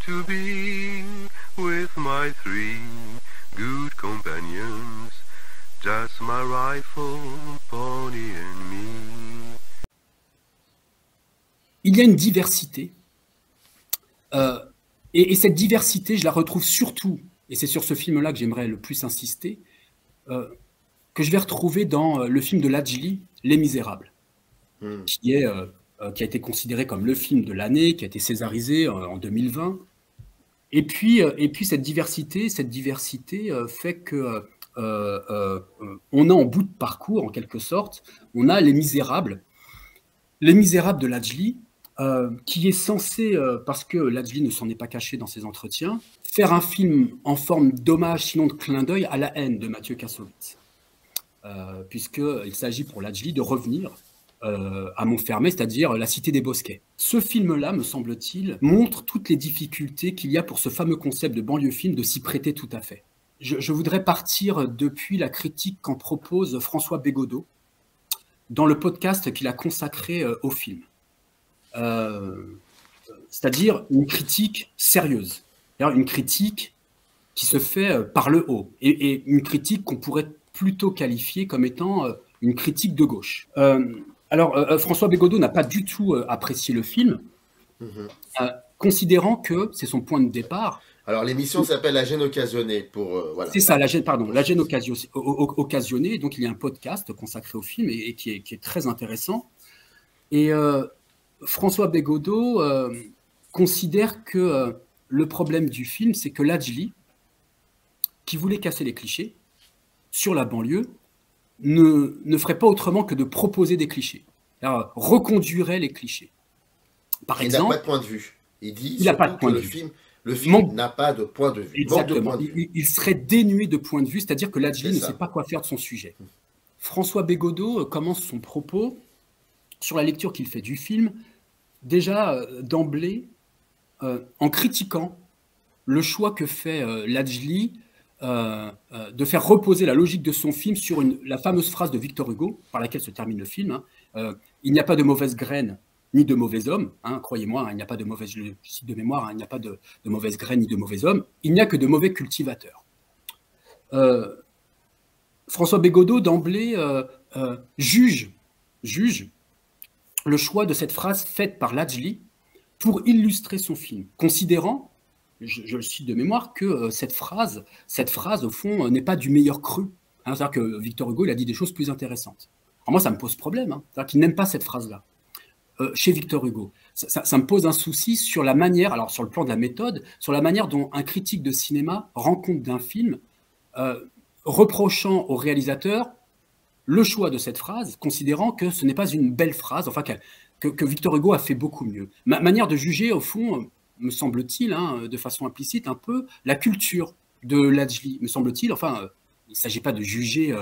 to be with my three good companions, just my rifle, pony and me. Il y a une diversité, et cette diversité, je la retrouve surtout, et c'est sur ce film-là que j'aimerais le plus insister, que je vais retrouver dans le film de Lajli, Les Misérables, qui a été considéré comme le film de l'année, qui a été césarisé en 2020. Et puis cette diversité fait que on a en bout de parcours, en quelque sorte, on a Les Misérables de Lajli, qui est censé, parce que Lajli ne s'en est pas caché dans ses entretiens, faire un film en forme d'hommage, sinon de clin d'œil, à La haine de Mathieu Kassovitz. Puisqu'il s'agit pour Lajli de revenir à Montfermé, c'est-à-dire la cité des Bosquets. Ce film-là, me semble-t-il, montre toutes les difficultés qu'il y a pour ce fameux concept de banlieue film de s'y prêter tout à fait. Je voudrais partir depuis la critique qu'en propose François Bégodeau dans le podcast qu'il a consacré au film. C'est-à-dire une critique sérieuse, une critique qui se fait par le haut, et une critique qu'on pourrait plutôt qualifier comme étant une critique de gauche. Alors, François Bégodeau n'a pas du tout apprécié le film, considérant que c'est son point de départ. Alors, l'émission s'appelle La gêne occasionnée. Voilà. C'est ça, la gêne occasionnée. Donc, il y a un podcast consacré au film et qui est très intéressant. Et François Bégodeau considère que le problème du film, c'est que Lajli, qui voulait casser les clichés sur la banlieue, ne ferait pas autrement que de proposer des clichés. Alors, reconduirait les clichés. Par exemple, il n'a pas de point de vue. Il dit il n'a pas de point de vue. Le film n'a pas de point de vue. Exactement. Il serait dénué de point de vue, c'est-à-dire que Lajli ne sait pas quoi faire de son sujet. François Bégodeau commence son propos sur la lecture qu'il fait du film, déjà d'emblée, en critiquant le choix que fait Lajli de faire reposer la logique de son film sur la fameuse phrase de Victor Hugo, par laquelle se termine le film. Il n'y a pas de mauvaise graine ni de mauvais homme, croyez-moi, il n'y a pas de mauvaise, je cite de mémoire, il n'y a pas de mauvaise graine ni de mauvais homme, il n'y a que de mauvais cultivateurs. François Bégodeau, d'emblée, juge le choix de cette phrase faite par Lajli pour illustrer son film, considérant, je le cite de mémoire, que cette phrase, au fond, n'est pas du meilleur cru. C'est-à-dire que Victor Hugo, il a dit des choses plus intéressantes. Alors moi, ça me pose problème. C'est-à-dire qu'il n'aime pas cette phrase-là. Chez Victor Hugo, ça me pose un souci sur la manière, alors sur le plan de la méthode, sur la manière dont un critique de cinéma rend compte d'un film, reprochant au réalisateur le choix de cette phrase, considérant que ce n'est pas une belle phrase, enfin que Victor Hugo a fait beaucoup mieux. Manière de juger, au fond, me semble-t-il, de façon implicite, un peu la culture de Lajli, me semble-t-il. Enfin, il ne s'agit pas de juger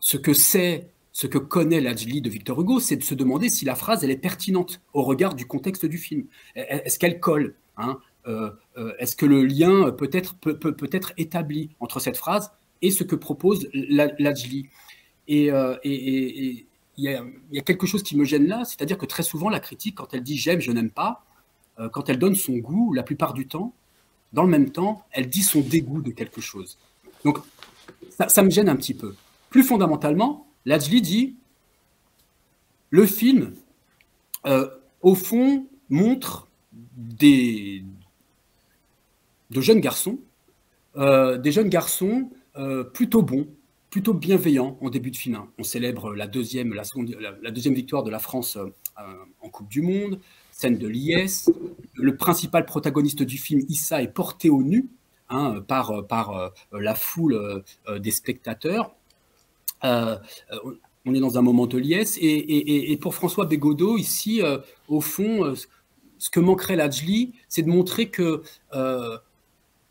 ce que connaît Lajli de Victor Hugo, c'est de se demander si la phrase elle est pertinente au regard du contexte du film. Est-ce qu'elle colle, est-ce que le lien peut être établi entre cette phrase et ce que propose Lajli. Et il y a quelque chose qui me gêne là, c'est-à-dire que très souvent, la critique, quand elle dit « j'aime, je n'aime pas », quand elle donne son goût, la plupart du temps, dans le même temps, elle dit son dégoût de quelque chose. Donc, ça me gêne un petit peu. Plus fondamentalement, Lajli dit « le film, au fond, montre de jeunes garçons, plutôt bons, plutôt bienveillants en début de film. On célèbre la deuxième victoire de la France en Coupe du Monde, scène de l'IS. Le principal protagoniste du film, Issa, est porté au nu par la foule des spectateurs. On est dans un moment de liesse. Et pour François Bégodeau, ici, au fond, ce que manquerait Lajli, c'est de montrer que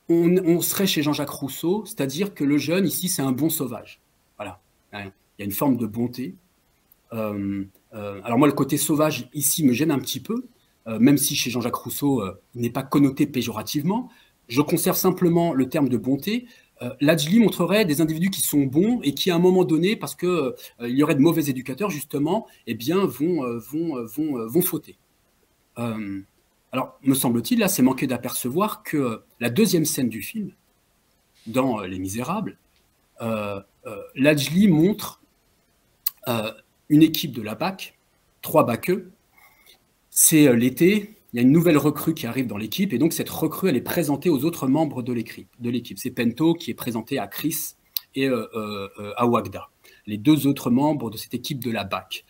on serait chez Jean-Jacques Rousseau, c'est-à-dire que le jeune, ici, c'est un bon sauvage. Voilà. Il y a une forme de bonté. Alors moi, le côté sauvage, ici, me gêne un petit peu, même si chez Jean-Jacques Rousseau, il n'est pas connoté péjorativement. Je conserve simplement le terme de bonté. Lajli montrerait des individus qui sont bons et qui, à un moment donné, parce qu'il y aurait de mauvais éducateurs, justement, eh bien, vont fauter. Alors, me semble-t-il, là, c'est manqué d'apercevoir que la deuxième scène du film, dans Les Misérables, Lajli montre une équipe de la BAC, 3 baqueux. C'est l'été, il y a une nouvelle recrue qui arrive dans l'équipe, et donc cette recrue, elle est présentée aux autres membres de l'équipe. C'est Pento qui est présenté à Chris et à Wagda, les 2 autres membres de cette équipe de la BAC.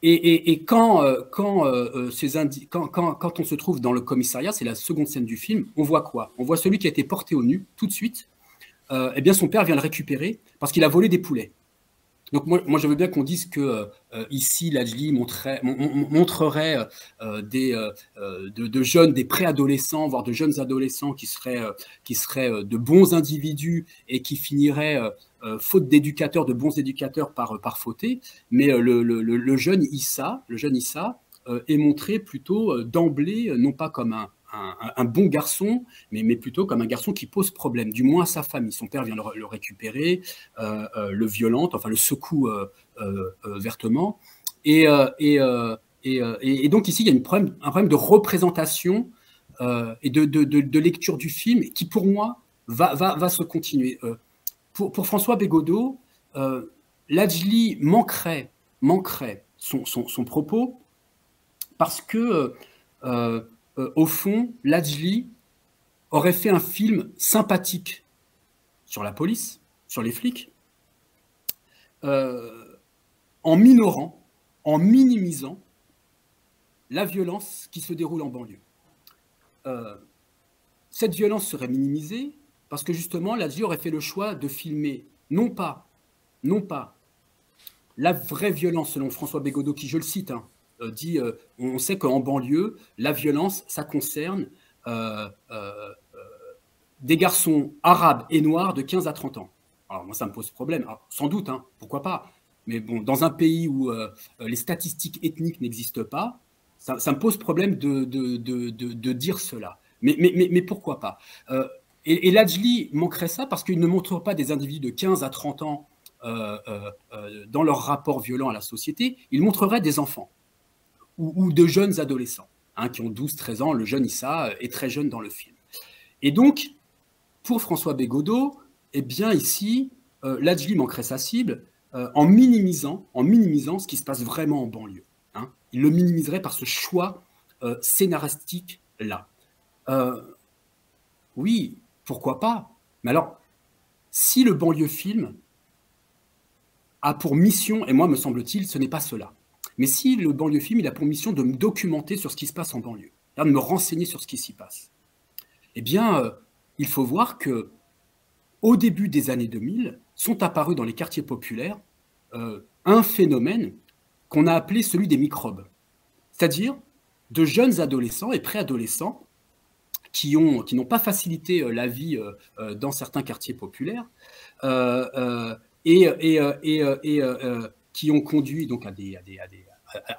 Et quand on se trouve dans le commissariat, c'est la seconde scène du film, on voit quoi? On voit celui qui a été porté au nu, tout de suite. Eh bien, son père vient le récupérer parce qu'il a volé des poulets. Donc moi je veux bien qu'on dise que ici Lajli montrerait de jeunes, des préadolescents, voire de jeunes adolescents qui seraient de bons individus et qui finiraient faute d'éducateurs, de bons éducateurs par fauter. Mais le jeune Issa est montré plutôt d'emblée, non pas comme un bon garçon, mais plutôt comme un garçon qui pose problème, du moins à sa famille. Son père vient le récupérer, le violente, enfin le secoue vertement. Et donc ici, il y a un problème de représentation et de lecture du film qui, pour moi, va se continuer. Pour François Bégodeau, Lajli manquerait son propos parce que au fond, Lajli aurait fait un film sympathique sur la police, sur les flics, en minorant, en minimisant la violence qui se déroule en banlieue. Cette violence serait minimisée parce que justement, Lajli aurait fait le choix de filmer non pas la vraie violence, selon François Bégodeau, qui, je le cite, dit, on sait qu'en banlieue, la violence, ça concerne des garçons arabes et noirs de 15 à 30 ans. Alors moi, ça me pose problème. Alors, sans doute, pourquoi pas. Mais bon, dans un pays où les statistiques ethniques n'existent pas, ça me pose problème de dire cela. Mais pourquoi pas. Et Lajli manquerait ça parce qu'il ne montre pas des individus de 15 à 30 ans dans leur rapport violent à la société. Il montrerait des enfants ou de jeunes adolescents, qui ont 12-13 ans. Le jeune Issa est très jeune dans le film. Et donc, pour François Bégodeau, eh bien ici, Lajli manquerait sa cible en minimisant ce qui se passe vraiment en banlieue. Il le minimiserait par ce choix scénaristique-là. Oui, pourquoi pas? Mais alors, si le banlieue film a pour mission, et moi me semble-t-il, ce n'est pas cela, mais si le banlieue film il a pour mission de me documenter sur ce qui se passe en banlieue, de me renseigner sur ce qui s'y passe, eh bien, il faut voir que au début des années 2000, sont apparus dans les quartiers populaires un phénomène qu'on a appelé celui des microbes, c'est-à-dire de jeunes adolescents et préadolescents qui n'ont pas facilité la vie dans certains quartiers populaires et qui ont conduit donc à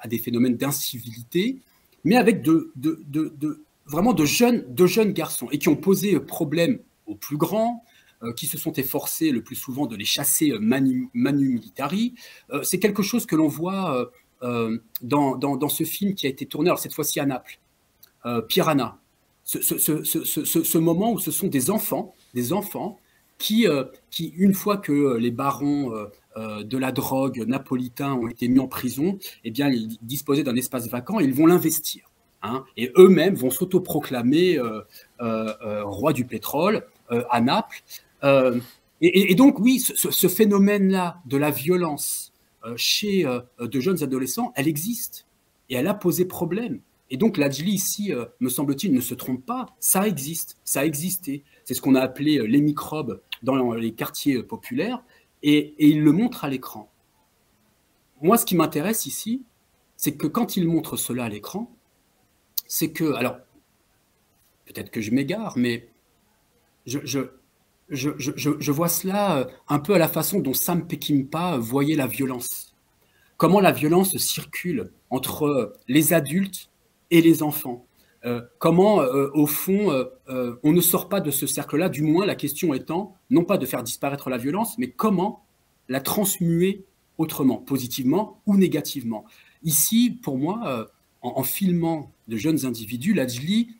des phénomènes d'incivilité, mais avec vraiment de jeunes garçons et qui ont posé problème aux plus grands, qui se sont efforcés le plus souvent de les chasser manu militari. C'est quelque chose que l'on voit dans ce film qui a été tourné, alors cette fois-ci à Naples, Piranha. Ce moment où ce sont des enfants qui, une fois que les barons de la drogue napolitains ont été mis en prison, eh bien, ils disposaient d'un espace vacant et ils vont l'investir. Et eux-mêmes vont s'autoproclamer roi du pétrole à Naples. Et donc, oui, ce phénomène-là de la violence chez de jeunes adolescents, elle existe et elle a posé problème. Et donc, Lajli, ici, me semble-t-il, ne se trompe pas, ça existe, ça a existé. C'est ce qu'on a appelé les microbes dans les quartiers populaires, et il le montre à l'écran. Moi, ce qui m'intéresse ici, c'est que quand il montre cela à l'écran, c'est que, alors, peut-être que je m'égare, mais je vois cela un peu à la façon dont Sam Peckinpah voyait la violence. Comment la violence circule entre les adultes et les enfants. Comment, au fond, on ne sort pas de ce cercle-là, du moins la question étant, non pas de faire disparaître la violence, mais comment la transmuer autrement, positivement ou négativement. Ici, pour moi, en filmant de jeunes individus, Lajli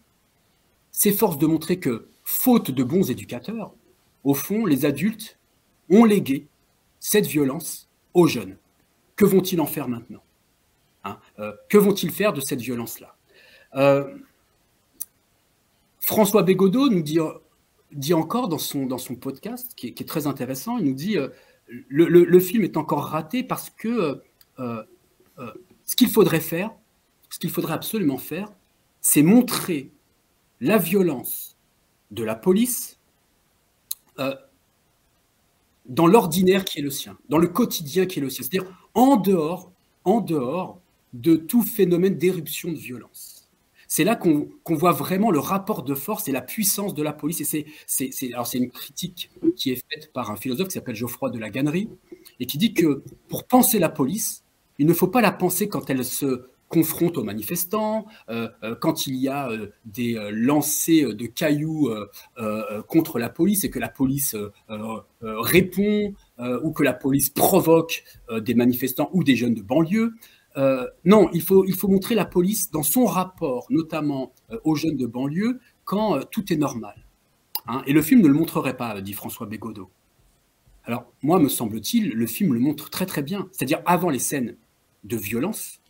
s'efforce de montrer que, faute de bons éducateurs, au fond, les adultes ont légué cette violence aux jeunes. Que vont-ils en faire maintenant, hein? Que vont-ils faire de cette violence-là? François Bégodeau nous dit encore dans son podcast, qui est très intéressant, il nous dit le film est encore raté parce que ce qu'il faudrait faire, ce qu'il faudrait absolument faire, c'est montrer la violence de la police dans l'ordinaire qui est le sien, dans le quotidien qui est le sien, c'est-à-dire en dehors de tout phénomène d'éruption de violence. C'est là qu'on voit vraiment le rapport de force et la puissance de la police. Et c'est une critique qui est faite par un philosophe qui s'appelle Geoffroy de la Gannerie et qui dit que pour penser la police, il ne faut pas la penser quand elle se confronte aux manifestants, quand il y a des lancers de cailloux contre la police et que la police répond ou que la police provoque des manifestants ou des jeunes de banlieue. Non, il faut montrer la police dans son rapport, notamment aux jeunes de banlieue, quand tout est normal. Hein, et le film ne le montrerait pas, dit François Bégodeau. Alors, moi, me semble-t-il, le film le montre très très bien. C'est-à-dire avant les scènes de violence,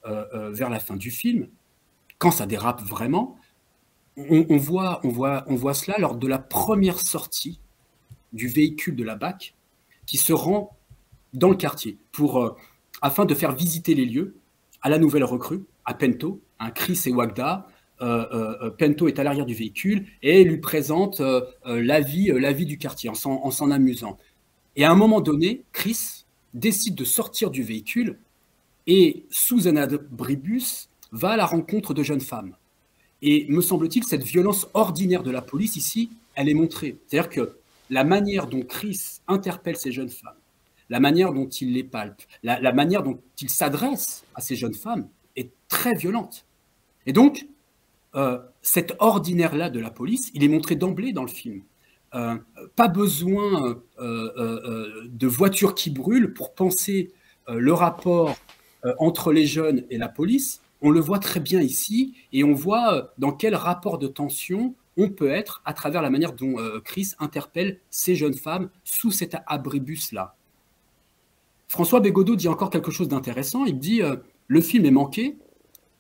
vers la fin du film, quand ça dérape vraiment, on voit cela lors de la première sortie du véhicule de la BAC qui se rend dans le quartier afin de faire visiter les lieux à la nouvelle recrue, à Pento, Chris et Wagda. Pento est à l'arrière du véhicule et lui présente la vie du quartier en s'en amusant. Et à un moment donné, Chris décide de sortir du véhicule et, sous un abribus, va à la rencontre de jeunes femmes. Et me semble-t-il, cette violence ordinaire de la police, ici, elle est montrée. C'est-à-dire que la manière dont Chris interpelle ces jeunes femmes, la manière dont il les palpe, la manière dont il s'adresse à ces jeunes femmes est très violente. Et donc, cet ordinaire-là de la police, il est montré d'emblée dans le film. Pas besoin de voitures qui brûlent pour penser le rapport entre les jeunes et la police. On le voit très bien ici, et on voit dans quel rapport de tension on peut être à travers la manière dont Chris interpelle ces jeunes femmes sous cet abribus-là. François Bégodeau dit encore quelque chose d'intéressant. Il dit le film est manqué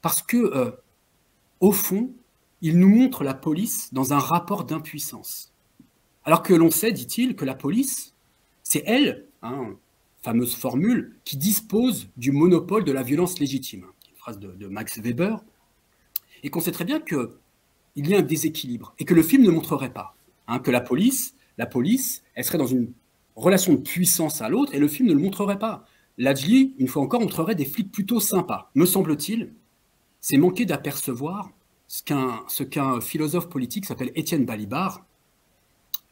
parce que, au fond, il nous montre la police dans un rapport d'impuissance. Alors que l'on sait, dit-il, que la police, c'est elle, fameuse formule, qui dispose du monopole de la violence légitime. Une phrase de Max Weber. Et qu'on sait très bien qu'il y a un déséquilibre et que le film ne montrerait pas. Que la police, elle serait dans une relation de puissance à l'autre et le film ne le montrerait pas. Lajli, une fois encore, montrerait des flics plutôt sympas. Me semble-t-il, c'est manquer d'apercevoir ce qu'un philosophe politique s'appelle Étienne Balibar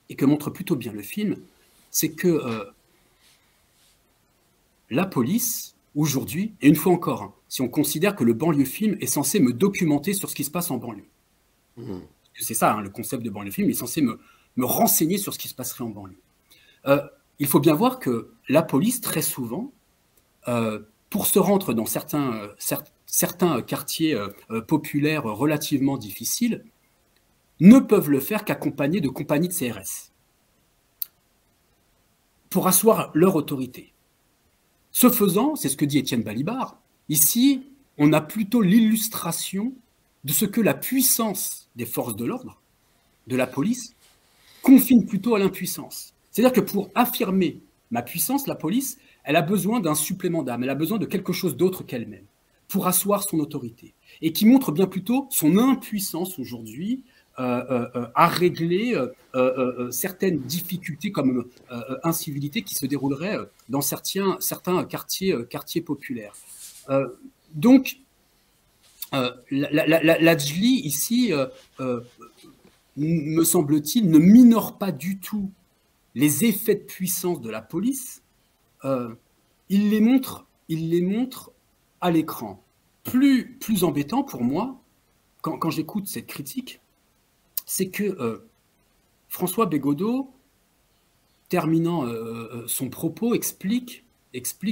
et que montre plutôt bien le film, c'est que la police, aujourd'hui, et une fois encore, si on considère que le banlieue film est censé me documenter sur ce qui se passe en banlieue. C'est ça, le concept de banlieue film, il est censé me renseigner sur ce qui se passerait en banlieue. Il faut bien voir que la police, très souvent, pour se rendre dans certains quartiers populaires relativement difficiles, ne peuvent le faire qu'accompagnés de compagnies de CRS pour asseoir leur autorité. Ce faisant, c'est ce que dit Étienne Balibar, ici, on a plutôt l'illustration de ce que la puissance des forces de l'ordre, de la police, confine plutôt à l'impuissance. C'est-à-dire que pour affirmer ma puissance, la police, elle a besoin d'un supplément d'âme, elle a besoin de quelque chose d'autre qu'elle-même, pour asseoir son autorité, et qui montre bien plutôt son impuissance aujourd'hui à régler certaines difficultés comme incivilité qui se dérouleraient dans certains quartiers populaires. Donc, Lajli, ici, me semble-t-il, ne minore pas du tout les effets de puissance de la police. Il les montre à l'écran. Plus embêtant pour moi, quand j'écoute cette critique, c'est que François Bégodeau, terminant son propos, explique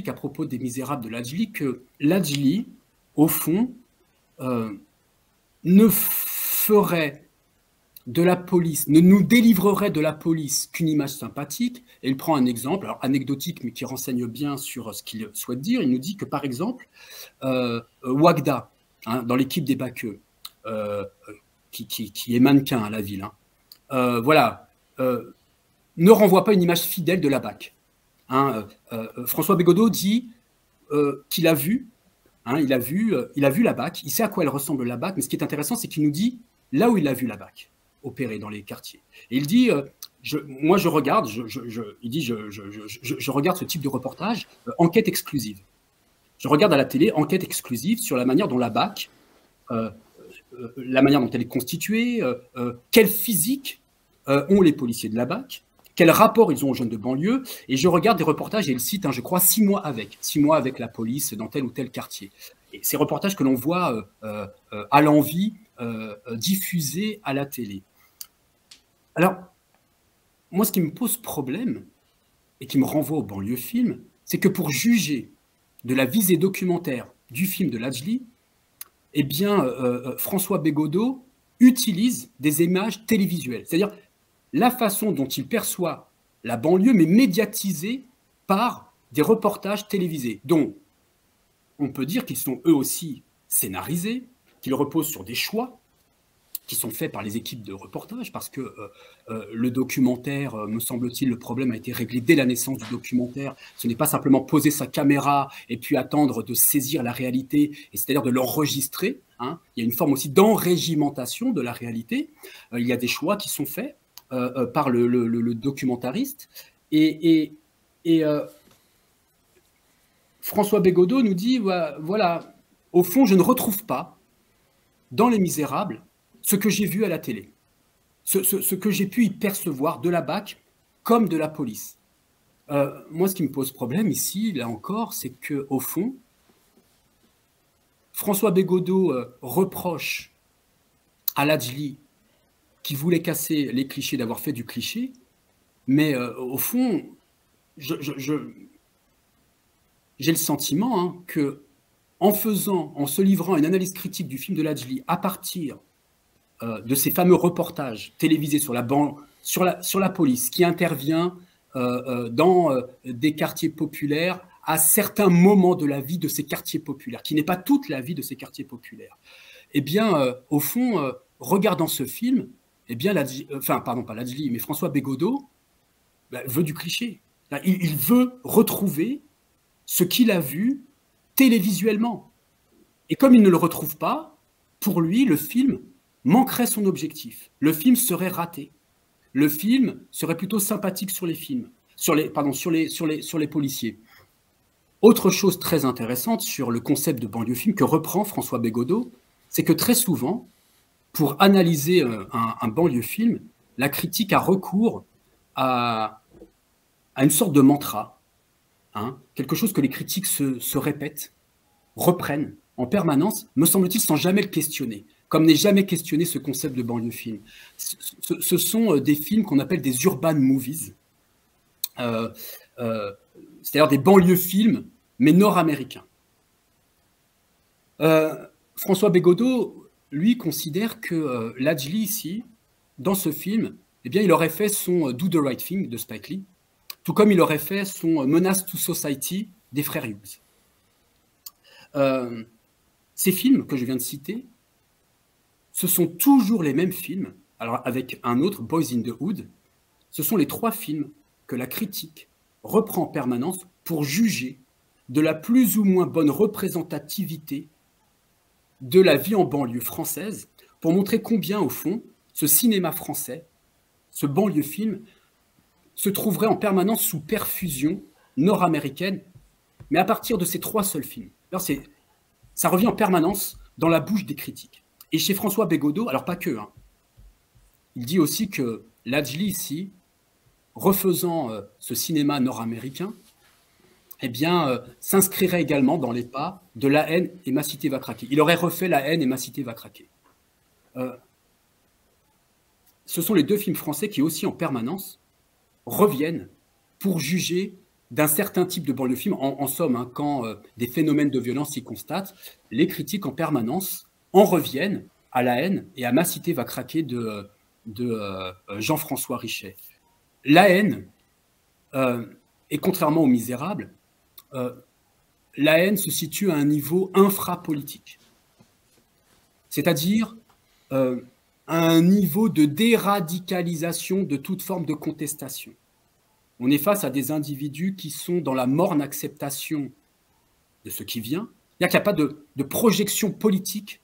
à propos des Misérables de Lajli que Lajli, au fond, ne ferait de la police, ne nous délivrerait de la police qu'une image sympathique. Et il prend un exemple, alors anecdotique, mais qui renseigne bien sur ce qu'il souhaite dire. Il nous dit que, par exemple, Wagda, hein, dans l'équipe des Baqueux, qui est mannequin à la ville, hein, voilà, ne renvoie pas une image fidèle de la BAC. Hein, François Bégodeau dit qu'il a vu, hein, il a vu la BAC, il sait à quoi elle ressemble la BAC, mais ce qui est intéressant, c'est qu'il nous dit là où il a vu la BAC opérer dans les quartiers. Et il dit, moi je regarde, il dit, je regarde ce type de reportage, enquête exclusive. Je regarde à la télé enquête exclusive sur la manière dont la BAC, la manière dont elle est constituée, quel physique ont les policiers de la BAC, quel rapport ils ont aux jeunes de banlieue, et je regarde des reportages, et il cite, hein, je crois, 6 mois avec la police dans tel ou tel quartier. Et ces reportages que l'on voit à l'envi, diffusés à la télé. Alors, moi, ce qui me pose problème, et qui me renvoie au banlieue film, c'est que pour juger de la visée documentaire du film de Lajli, eh bien, François Bégodeau utilise des images télévisuelles, c'est-à-dire la façon dont il perçoit la banlieue, mais médiatisée par des reportages télévisés, dont on peut dire qu'ils sont eux aussi scénarisés, qu'ils reposent sur des choix qui sont faits par les équipes de reportage, parce que le documentaire, me semble-t-il, le problème a été réglé dès la naissance du documentaire. Ce n'est pas simplement poser sa caméra et puis attendre de saisir la réalité, et c'est-à-dire de l'enregistrer. Hein. Il y a une forme aussi d'enrégimentation de la réalité. Il y a des choix qui sont faits par le documentariste. Et François Bégodeau nous dit, voilà, au fond, je ne retrouve pas dans Les Misérables ce que j'ai vu à la télé, ce que j'ai pu y percevoir de la BAC comme de la police. Moi, ce qui me pose problème ici, là encore, c'est qu'au fond, François Bégodeau reproche à Lajli qui voulait casser les clichés d'avoir fait du cliché, mais au fond, j'ai le sentiment hein, que en se livrant à une analyse critique du film de Lajli à partir de ces fameux reportages télévisés sur la police qui intervient dans des quartiers populaires à certains moments de la vie de ces quartiers populaires, qui n'est pas toute la vie de ces quartiers populaires. Eh bien, au fond, regardant ce film, eh bien, pas Lajli, mais François Bégodeau veut du cliché. Il veut retrouver ce qu'il a vu télévisuellement. Et comme il ne le retrouve pas, pour lui, le film manquerait son objectif. Le film serait raté. Le film serait plutôt sympathique sur les policiers. Autre chose très intéressante sur le concept de banlieue film que reprend François Bégodeau, c'est que très souvent, pour analyser un banlieue film, la critique a recours à une sorte de mantra, hein, quelque chose que les critiques se répètent, reprennent en permanence, me semble-t-il, sans jamais le questionner, comme n'est jamais questionné ce concept de banlieue film. Ce sont des films qu'on appelle des urban movies, c'est-à-dire des banlieues films, mais nord-américains. François Bégodeau, lui, considère que Lajli, ici, dans ce film, eh bien, il aurait fait son Do the Right Thing de Spike Lee, tout comme il aurait fait son Menace to Society des frères Hughes. Ces films que je viens de citer, ce sont toujours les mêmes films, alors avec un autre, Boys in the Hood, ce sont les 3 films que la critique reprend en permanence pour juger de la plus ou moins bonne représentativité de la vie en banlieue française, pour montrer combien, au fond, ce cinéma français, ce banlieue film, se trouverait en permanence sous perfusion nord-américaine, mais à partir de ces 3 seuls films. Alors ça revient en permanence dans la bouche des critiques. Et chez François Bégodeau, alors pas que, hein, il dit aussi que Lajli, ici, refaisant ce cinéma nord-américain, eh bien, s'inscrirait également dans les pas de La haine et Ma cité va craquer. Il aurait refait La haine et Ma cité va craquer. Ce sont les 2 films français qui aussi en permanence reviennent pour juger d'un certain type de banlieue film. En somme, hein, quand des phénomènes de violence s'y constatent, les critiques en permanence en reviennent à La haine et à Ma cité va craquer de Jean-François Richet. La haine, et contrairement aux Misérables, la haine se situe à un niveau infrapolitique, c'est-à-dire à un niveau de déradicalisation de toute forme de contestation. On est face à des individus qui sont dans la morne acceptation de ce qui vient. C'est-à-dire qu'il n'y a pas de projection politique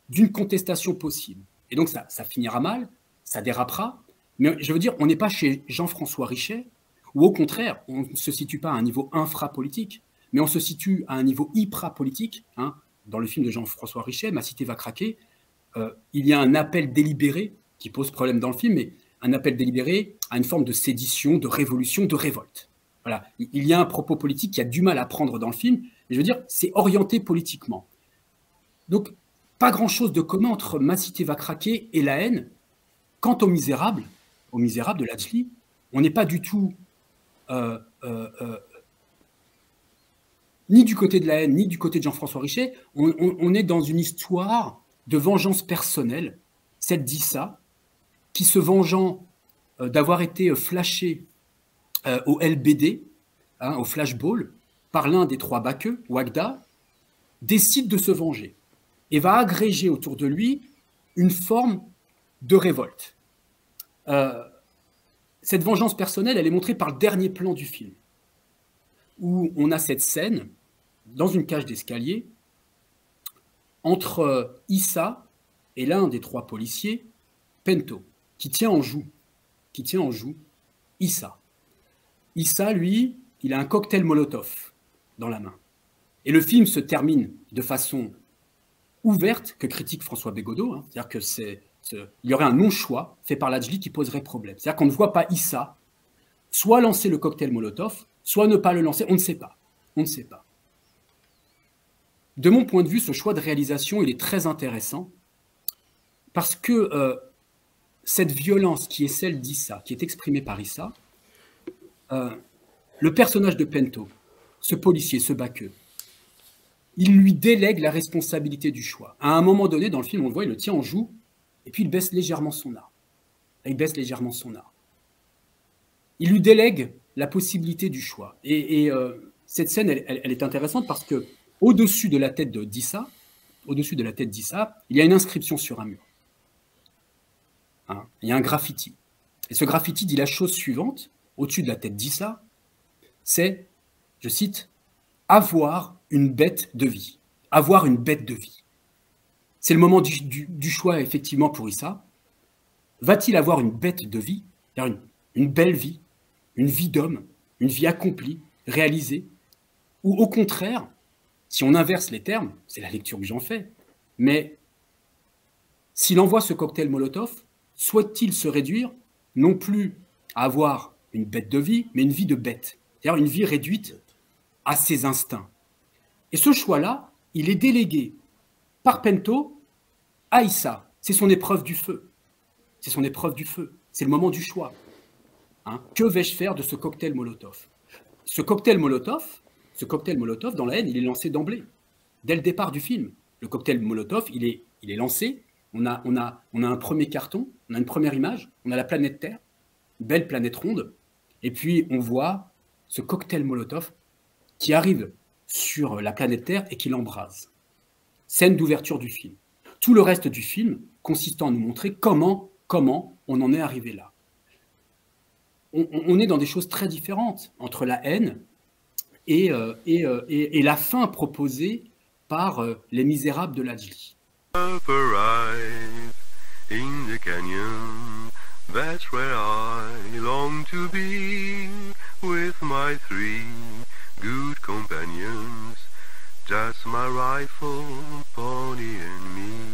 d'une contestation possible. Et donc ça finira mal, ça dérapera. Mais je veux dire, on n'est pas chez Jean-François Richet, ou au contraire, on ne se situe pas à un niveau infrapolitique, mais on se situe à un niveau hyprapolitique. Hein. Dans le film de Jean-François Richet, Ma cité va craquer, il y a un appel délibéré qui pose problème dans le film, mais un appel délibéré à une forme de sédition, de révolution, de révolte. Voilà. Il y a un propos politique qui a du mal à prendre dans le film, et je veux dire, c'est orienté politiquement. Donc, pas grand-chose de commun entre Ma cité va craquer et La haine. Quant aux Misérables de Ladjli, on n'est pas du tout ni du côté de La haine, ni du côté de Jean-François Richet. On est dans une histoire de vengeance personnelle, cette d'Issa, qui se vengeant d'avoir été flashé au LBD, hein, au flashball, par l'un des trois Baqueux, Wagda, décide de se venger et va agréger autour de lui une forme de révolte. Cette vengeance personnelle, elle est montrée par le dernier plan du film, où on a cette scène, dans une cage d'escalier, entre Issa et l'un des trois policiers, Pento, qui tient en joue Issa. Issa, lui, il a un cocktail Molotov dans la main. Et le film se termine de façon ouverte, que critique François Bégodeau, hein, c'est-à-dire qu'il y aurait un non-choix fait par Ladjli qui poserait problème. C'est-à-dire qu'on ne voit pas Issa soit lancer le cocktail Molotov, soit ne pas le lancer, on ne sait pas. On ne sait pas. De mon point de vue, ce choix de réalisation, il est très intéressant parce que cette violence qui est celle d'Issa, qui est exprimée par Issa, le personnage de Pento, ce policier, ce Baqueux, il lui délègue la responsabilité du choix. À un moment donné, dans le film, on le voit, il le tient en joue, et puis il baisse légèrement son arme. Il lui délègue la possibilité du choix. Et cette scène, elle est intéressante parce que au-dessus de la tête d'Issa, il y a une inscription sur un mur. Hein, il y a un graffiti. Et ce graffiti dit la chose suivante, au-dessus de la tête d'Issa, c'est, je cite, « avoir une bête de vie ». Avoir une bête de vie. C'est le moment du choix, effectivement, pour Issa. Va-t-il avoir une bête de vie, une belle vie, une vie d'homme, une vie accomplie, réalisée, ou au contraire, si on inverse les termes, c'est la lecture que j'en fais, mais s'il envoie ce cocktail Molotov, souhaite-t-il se réduire non plus à avoir une bête de vie, mais une vie de bête, c'est-à-dire une vie réduite à ses instincts. Et ce choix-là, il est délégué par Pento à Issa. C'est son épreuve du feu. C'est le moment du choix. Hein, que vais-je faire de ce cocktail Molotov ? Ce cocktail Molotov, dans La haine, il est lancé d'emblée, dès le départ du film. Le cocktail Molotov, il est lancé. On a un premier carton, on a une première image, on a la planète Terre, une belle planète ronde, et puis on voit ce cocktail Molotov qui arrive sur la planète Terre et qui l'embrase. Scène d'ouverture du film. Tout le reste du film consistant à nous montrer comment on en est arrivé là. On est dans des choses très différentes entre La haine et la fin proposée par Les Misérables de Ladjli. In the canyon, that's where I long to be, with my 3 good companions, just my rifle, pony and me.